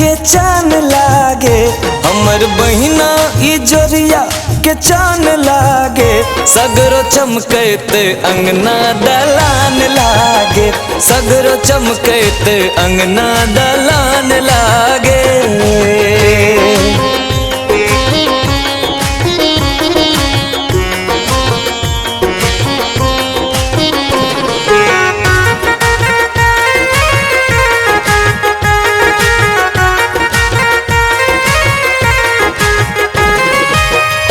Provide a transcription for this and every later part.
के चान लागे, हमर बहिना ई जोरिया के चान लागे। सगरो चमकैत अंगना दलान लागे, सगरो चमकैत अंगना दलान लागे।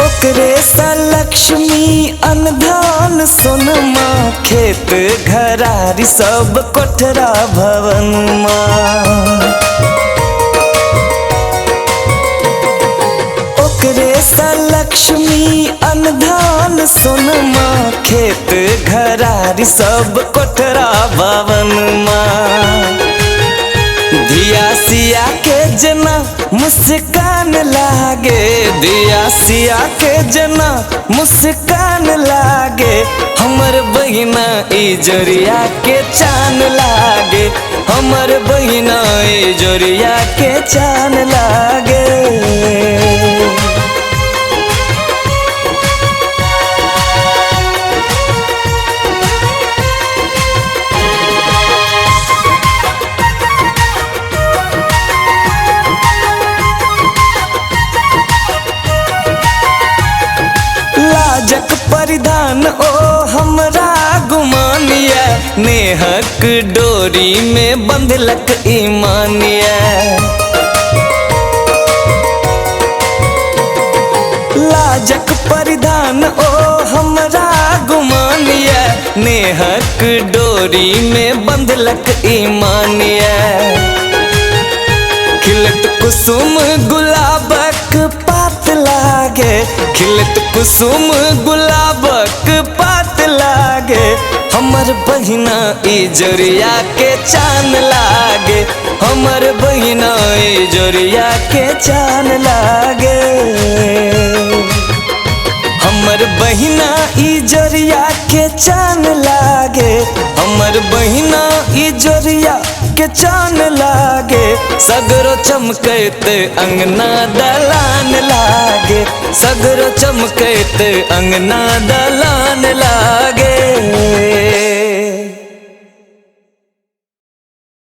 ओकरे सा लक्ष्मी अनधान सोनमा, खेत घरारी सब कोठरा भवन माँ। ओकरे सा लक्ष्मी अनधान सोनमा, खेत घरारी सब कोठरा भवन माँ। दिया सिया के जना मुस्कान लागे, दिया सिया के जना मुस्कान लागे। हमर बहिना ई जोरिया के चान लागे, हमर बहिना ई जोरिया के चान लागे। लाजक परिधान ओ हमरा गुमानिया, नेहक डोरी में बंधलक ईमानिया। लाजक परिधान ओ हमरा गुमानिया, नेहक डोरी में बंधलक ईमानिया। खिलत कुसुम गुलाबक पात लागे, खिलत कुसुम गुलाबक पात लागे। हमर बहिना ई जोरिया के चान लागे, हमर बहिना ई जोरिया के चान लागे। हमर बहिना ई जोरिया के चान लागे, हमर बहिना ई जोरिया के चान लागे। सगरो चमकैत अंगना दलान लागे, सगरो चमकैत अंगना दलान लागे।